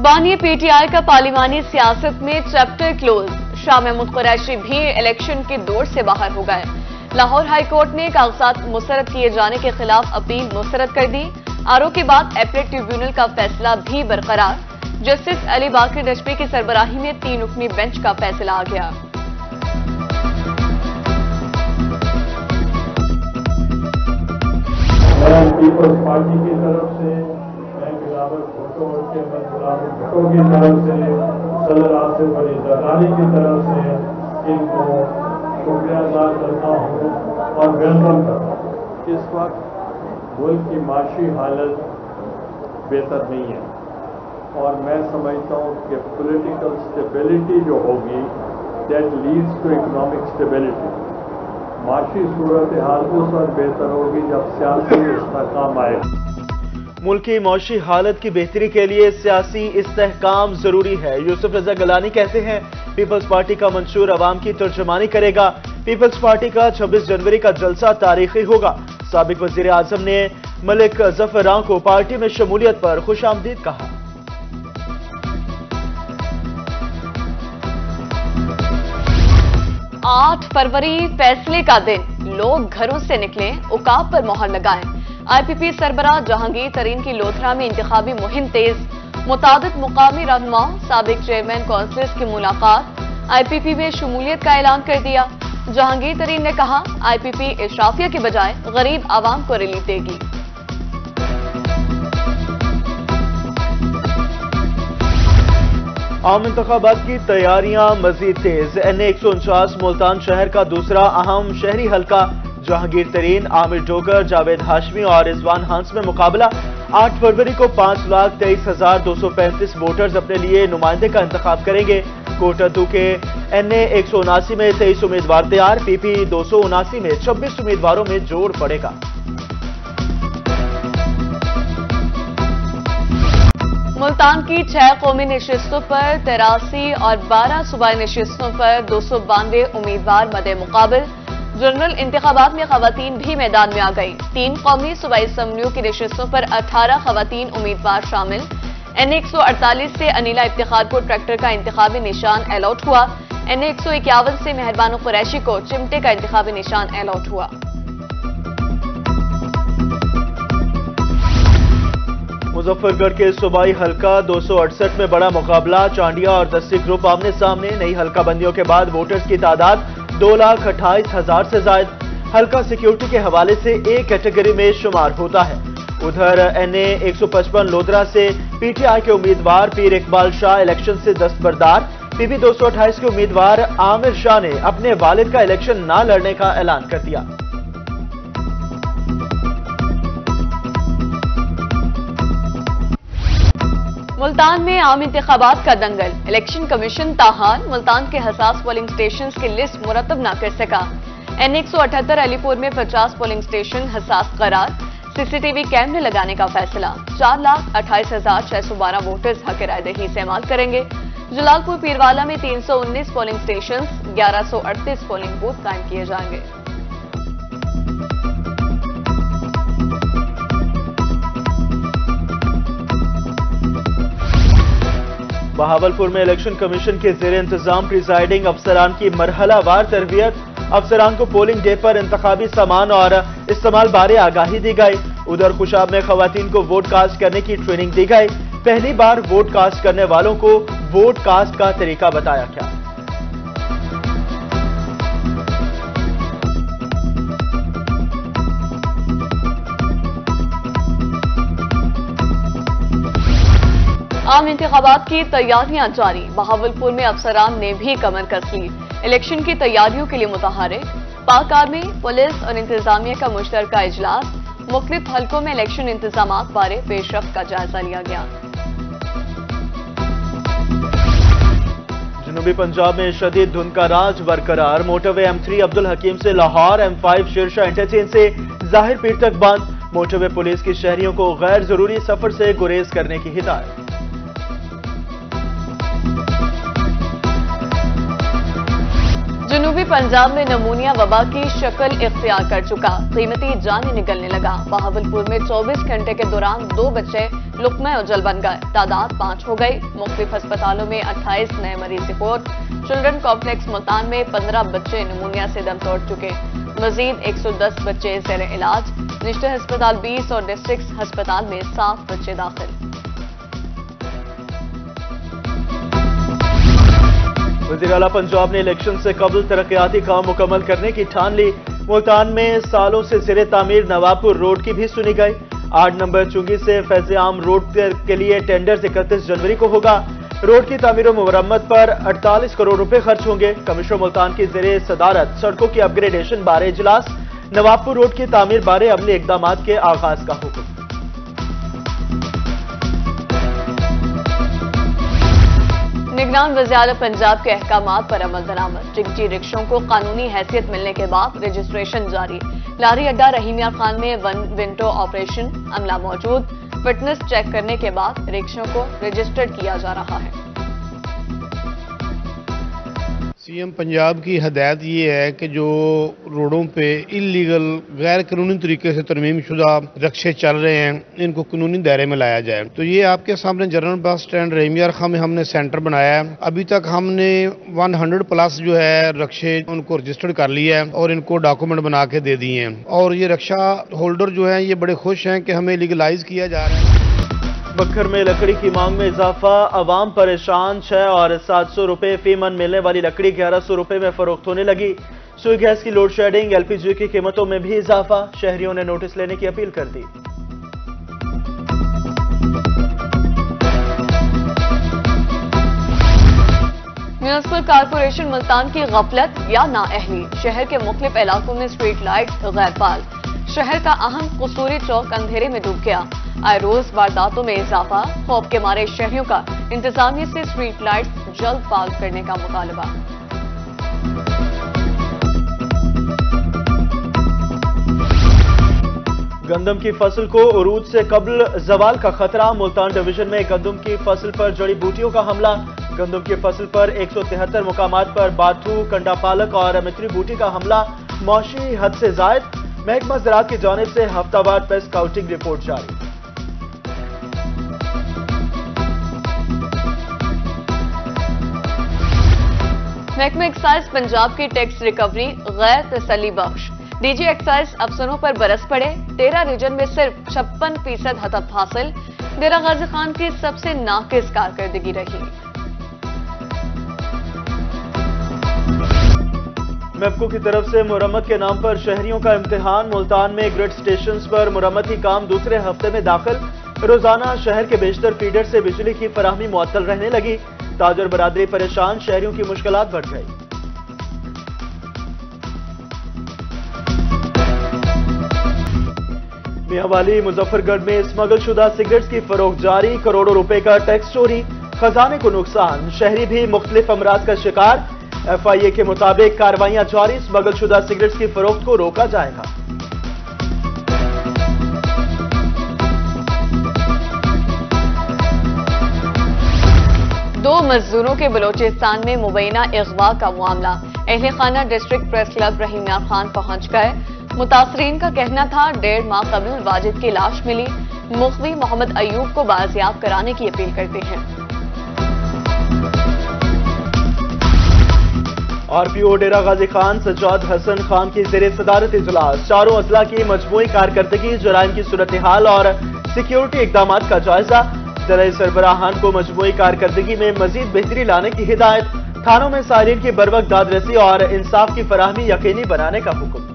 बानी पीटीआई का पार्लिमानी सियासत में चैप्टर क्लोज। शाह महमूद कुरैशी भी इलेक्शन की दौड़ से बाहर हो गए। लाहौर हाई कोर्ट ने कागजात मुस्तरद किए जाने के खिलाफ अपील मुस्तरद कर दी। आरओ के बाद एपीलेट ट्रिब्यूनल का फैसला भी बरकरार। जस्टिस अली बाकर रजवी की सरबराही में 3 रुकनी बेंच का फैसला आ गया। पीपल्स पार्टी की तरफ से, मैं बिलावल भुट्टो के बिलावल भुट्टो की तरफ से, सदर आसिफ अली जरदारी की तरफ से इनको शुक्रिया अदा करता हूँ और वेलकम करता हूँ। इस वक्त मुल्क की माशी हालत बेहतर नहीं है और मैं समझता हूँ कि पॉलिटिकल स्टेबिलिटी जो होगी that leads to economic stability. माशी सूरत हाल उस वक्त बेहतर होगी जब सियासी इस्तेहकाम आएगा। मुल्क की मौशी हालत की बेहतरी के लिए सियासी इस्तेहकाम जरूरी है। यूसुफ रजा गलानी कहते हैं पीपल्स पार्टी का मंशूर अवाम की तर्जुमानी करेगा। पीपल्स पार्टी का 26 जनवरी का जलसा तारीखी होगा। साबिक वजीर आजम ने मलिक जफरान को पार्टी में शमूलियत पर खुशामदीद कहा। 8 फरवरी फैसले का दिन, लोग घरों से निकलें, उकाब पर मोहर लगाएं। आईपीपी सरबराह जहांगीर तरीन की लोथरा में इंतखाबी मुहिम तेज। मुतादिद मुकामी रहनुमाओं, साबिक चेयरमैन काउंसिलर्स की मुलाकात। आईपीपी में शमूलियत का ऐलान कर दिया। जहांगीर तरीन ने कहा आईपीपी इशराफिया के बजाय गरीब आवाम को रिलीफ देगी। आम इंतखाबात की तैयारियां मजीद तेज। NA 149 मुल्तान शहर का दूसरा अहम शहरी हल्का। जहांगीर तरीन, आमिर डोगर, जावेद हाशमी और रिजवान हांस में मुकाबला। 8 फरवरी को 5,23,235 वोटर्स अपने लिए नुमाइंदे का इंतखाब करेंगे। कोटा 2 के NA 179 में 23 उम्मीदवार तैयार। PP 279 में 26 उम्मीदवारों में जोड़ पड़ेगा। मुल्तान की 6 कौमी नशिस्तों पर 83 और 12 सूबाई नशिस्तों पर 292 उम्मीदवार मदे मुकाबिल। जनरल इंतखाबात में खवातीन भी मैदान में आ गई। 3 कौमी सूबाई असम्बलियों की नशिस्तों पर 18 खवातीन उम्मीदवार शामिल। NA 148 से अनिला इफ्तिखार को ट्रैक्टर का इंतखाबी निशान अलॉट हुआ। NA 151 से मेहरबानो कुरैशी को चिमटे का इंतखाबी निशान अलॉट हुआ। मुजफ्फरगढ़ के सूबाई हल्का 268 में बड़ा मुकाबला। चांडिया और दस्ती ग्रुप आमने सामने। नई हल्का बंदियों के बाद वोटर्स की तादाद 2,28,000 से ज्यादा। हल्का सिक्योरिटी के हवाले से A कैटेगरी में शुमार होता है। उधर NA 155 लोधरा से PTI के उम्मीदवार पीर इकबाल शाह इलेक्शन से दस्तबरदार। PP 228 के उम्मीदवार आमिर शाह ने अपने वालिद का इलेक्शन न लड़ने का ऐलान कर दिया। मुल्तान में आम इंतखाबात का दंगल। इलेक्शन कमीशन ताहाल मुल्तान के हसास पोलिंग स्टेशन की लिस्ट मुरतब न कर सका। NA 178 अलीपुर में 50 पोलिंग स्टेशन हसास करार। CCTV कैमरे लगाने का फैसला। 4,28,612 वोटर्स हक रायदही इस्तेमाल करेंगे। जलालपुर पीरवाला में 319 पोलिंग स्टेशन, 1138 पोलिंग बूथ कायम किए जाएंगे। बहावलपुर में इलेक्शन कमीशन के ज़ेरे इंतजाम प्रिजाइडिंग अफसरान की मरहलावार तरबियत। अफसरान को पोलिंग डे पर इंतखाबी सामान और इस्तेमाल बारे आगाही दी गई। उधर खुशाब में खवातीन को वोट कास्ट करने की ट्रेनिंग दी गई। पहली बार वोट कास्ट करने वालों को वोट कास्ट का तरीका बताया गया। आम इंतखाबात की तैयारियां जारी। बहावलपुर में अफसरान ने भी कमर कस ली। इलेक्शन की तैयारियों के लिए मुतहरिक। पाक आर्मी, पुलिस और इंतजामिया का मुश्तरका इजलास। मुख्तलिफ हल्कों में इलेक्शन इंतजामात बारे पेशरफ्त का जायजा लिया गया। जनूबी पंजाब में शदीद धुंध का राज बरकरार। मोटरवे M3 अब्दुल हकीम से लाहौर, M5 शेरशाह इंटरचेंज से जाहिर पीर तक बंद। मोटरवे पुलिस की शहरियों को गैर जरूरी सफर से गुरेज करने की हिदायत। जनूबी पंजाब में नमूनिया वबा की शक्ल इख्तियार कर चुका। कीमती जान निकलने लगा। बहावलपुर में 24 घंटे के दौरान 2 बच्चे लुकमे उजल बन गए। तादाद 5 हो गई। मुख्तलिफ अस्पतालों में 28 नए मरीज रिपोर्ट। चिल्ड्रन कॉम्प्लेक्स मुल्तान में 15 बच्चे निमोनिया से दम तोड़ चुके। मजीद 110 बच्चे ज़ेर इलाज। नेशनल अस्पताल 20 और डिस्ट्रिक्ट अस्पताल में 7 बच्चे दाखिल। वज़ीर आला पंजाब ने इलेक्शन से कबल तरक्याती काम मुकम्मल करने की ठान ली। मुल्तान में सालों से ज़ेर तामीर नवाबपुर रोड की भी सुनी गई। 8 नंबर चुंगी से फैज़ आम रोड के लिए टेंडर 31 जनवरी को होगा। रोड की तामीर और मुरम्मत पर 48 करोड़ रुपए खर्च होंगे। कमिश्नर मुल्तान की ज़ेरे सदारत सड़कों की अपग्रेडेशन बारे इजलास। नवाबपुर रोड की तामीर बारे अमली इक़दामात के आगाज का हुक्म। निगरान वज़ीर पंजाब के अहकामात पर अमल दरामद। टिकटी रिक्शों को कानूनी हैसियत मिलने के बाद रजिस्ट्रेशन जारी। लारी अड्डा रहीमिया खान में वन विंडो ऑपरेशन, अमला मौजूद। फिटनेस चेक करने के बाद रिक्शों को रजिस्टर्ड किया जा रहा है। सीएम पंजाब की हदायत ये है कि जो रोडों पे इलीगल गैर कानूनी तरीके से तरमीम शुदा रिक्शे चल रहे हैं, इनको कानूनी दायरे में लाया जाए। तो ये आपके सामने general bus stand Rahimiya Khan में हमने सेंटर बनाया है। अभी तक हमने 100 प्लस जो है रिक्शे उनको रजिस्टर्ड कर लिया है और इनको डॉक्यूमेंट बना के दे दिए हैं। और ये रिक्शा होल्डर जो है ये बड़े खुश हैं कि हमें लीगलाइज किया जा रहा है। बक्खर में लकड़ी की मांग में इजाफा, अवाम परेशान। 6 और 700 रुपए फी मन मिलने वाली लकड़ी 1100 रुपए में फरोख्त होने लगी। सुई गैस की लोड शेडिंग, एलपीजी की कीमतों में भी इजाफा। शहरियों ने नोटिस लेने की अपील कर दी। म्यूनिसिपल कारपोरेशन मुल्तान की गफलत या नाअहली। शहर के मुख्तलिफ इलाकों में स्ट्रीट लाइट गैर फाल। शहर का अहम कसूरी चौक अंधेरे में डूब गया। आए रोज वारदातों में इजाफा। खौफ के मारे शहरियों का इंतजामिया से स्ट्रीट लाइट्स जल्द फाल करने का मुतालबा। गंदम की फसल को उरूज से कबल जवाल का खतरा। मुल्तान डिवीजन में गंदम की फसल पर जड़ी बूटियों का हमला। गंदम की फसल पर 173 मुकामात पर बाथू, कंडा पालक और मित्री बूटी का हमला। मौशी हद से जायद। महकमा ज़राअत की जानिब से हफ्तावार पेस्ट स्काउटिंग रिपोर्ट जारी। महकमा एक्साइज पंजाब की टैक्स रिकवरी गैर तसल्ली बख्श। डीजी एक्साइज अफसरों पर बरस पड़े। 13 रीजन में सिर्फ 56% हदफ हासिल। डेरा गाजी खान की सबसे नाकिस कारकर्दगी रही। मेपको की तरफ से मुरम्मत के नाम पर शहरियों का इम्तिहान। मुल्तान में ग्रिड स्टेशंस पर मुरम्मती काम दूसरे हफ्ते में दाखिल। रोजाना शहर के बेशतर फीडर से बिजली की फराहमी मुअत्तल रहने लगी। ताजर बरादरी परेशान, शहरियों की मुश्किलात बढ़ गई। मियांवाली मुजफ्फरगढ़ में स्मगलशुदा सिगरेट्स की फरोख्त जारी। करोड़ों रुपए का टैक्स चोरी, खजाने को नुकसान। शहरी भी मुख्तलिफ अमराज का शिकार। एफआईए के मुताबिक कार्रवाइयां जारी। स्मगलशुदा सिगरेट्स की फरोख्त को रोका जाएगा। दो मजदूरों के बलोचिस्तान में मुबैना अगवा का मामला। अहले खाना district press club Rahimiya Khan पहुंच गए। मुतासरीन का कहना था 1.5 माह कबल वाजिद की लाश मिली। मुख्वी मोहम्मद अयूब को बाजियाब कराने की अपील करते हैं। आरपीओ डेरा गाजी खान सज्जाद हसन खान की ज़ेरे सदारत इजलास। चारों अजला की मजमूई कारकर्दगी, जराइम की सूरत हाल और सिक्योरिटी इकदामात का जायजा। ज़राई सरबराहान को मजमूई कारकर्दगी में मजीद बेहतरी लाने की हिदायत। थानों में साइलिन की बरवक्त दादरसी और इंसाफ की फराहमी यकीनी बनाने का हुक्म।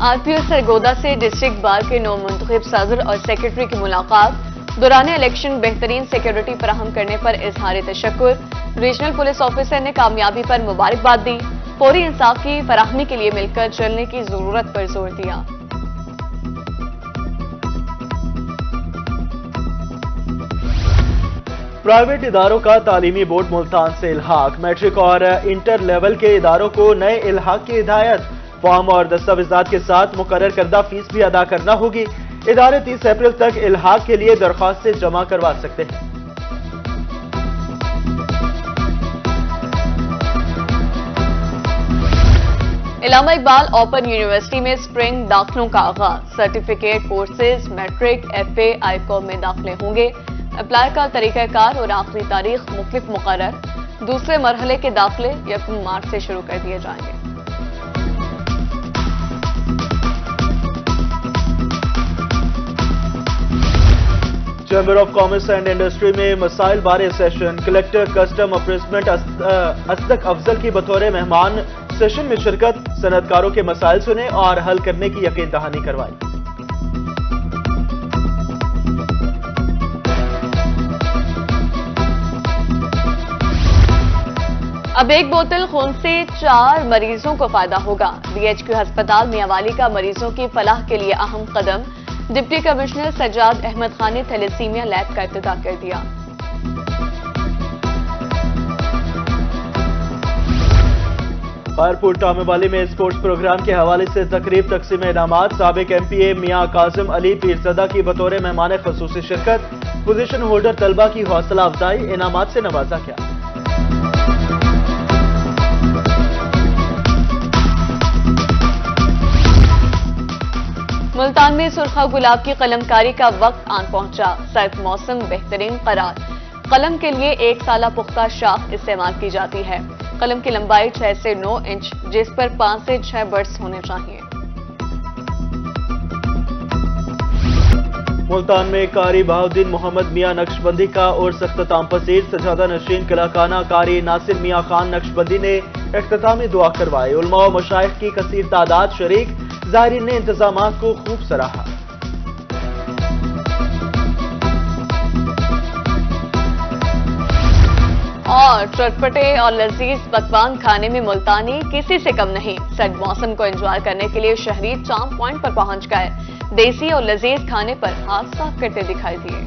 आरपीओ सरगोदा से डिस्ट्रिक्ट बार के नौ मुंतखब सदर और सेक्रेटरी की मुलाकात। दौरान इलेक्शन बेहतरीन सिक्योरिटी फराहम करने पर इजहार तशक्कुर। रीजनल पुलिस ऑफिसर ने कामयाबी पर मुबारकबाद दी। फौरी इंसाफ की फराहमी के लिए मिलकर चलने की जरूरत पर जोर दिया। प्राइवेट इदारों का तालीमी बोर्ड मुल्तान से इल्हाक। मैट्रिक और इंटर लेवल के इदारों को नए इल्हाक की हिदायत। फॉर्म और दस्तावेजात के साथ मुकर्रर करदा फीस भी अदा करना होगी। इदारे 30 अप्रैल तक इल्हाक के लिए दरख्वास्तें जमा करवा सकते हैं। علامہ اقبال اوپن یونیورسٹی میں اسپرنگ داخلوں کا آغاز، certificate courses, matric, F A, I com میں داخلے ہوں گے۔ اپلائی کا طریقہ کار اور آخری تاریخ مختلف مقرر، دوسرے مرحلے کے داخلے 1 مارچ سے شروع کر دیے جائیں گے۔ Chamber of commerce and industry میں مسائل بارے سیشن، کلیکٹر کسٹم اپریسمنٹ اصدق افضل کی بطور مہمان سیشن میں شرکت، صنعت کاروں کے مسائل سنے اور حل کرنے کی یقین دہانی کروائی۔ اب 1 بوتل خون سے 4 مریضوں کو فائدہ ہوگا، BHQ ہسپتال میاوالی کا مریضوں کی فلاح کے لیے اہم قدم، ڈپٹی کمشنر سجاد احمد خان نے تھیلیسیمیا لیب کا افتتاح کر دیا۔ خیرپور ٹامے والی میں اسپورٹس پروگرام کے حوالے سے تقریب، تقسیم انعامات، سابق MP میاں کاظم علی پیرزادہ کی بطور مہمان خصوصی شرکت، پوزیشن ہولڈر طلبہ کی حوصلہ افزائی، انعامات سے نوازا گیا۔ ملتان میں سرخ گلاب کی قلم کاری کا وقت آن پہنچا، سرد موسم بہترین قرار، قلم کے لیے 1 سالہ پختہ شاخ استعمال کی جاتی ہے، قلم کی لمبائی 6 سے 9 انچ، جس پر 5 سے 6 برس ہونے چاہیے۔ ملتان میں قاری بہاؤالدین محمد میاں نقشبندی کا اور اختتام پذیر، سجادہ نشین کلاکانہ قاری ناصر میاں خان نقشبندی نے اختتامی دعا کروائی، علماء و مشائخ کی کثیر تعداد شریک، زائرین نے انتظامات کو خوب سراہا۔ اور چٹپٹے اور لذیذ پکوان کھانے میں ملتانی کسی سے کم نہیں، سرد موسم کو انجوائے کرنے کے لیے شہری چارم پوائنٹ پر پہنچ گئے، دیسی اور لذیذ کھانے پر ہاتھ صاف کرتے دکھائی دیے۔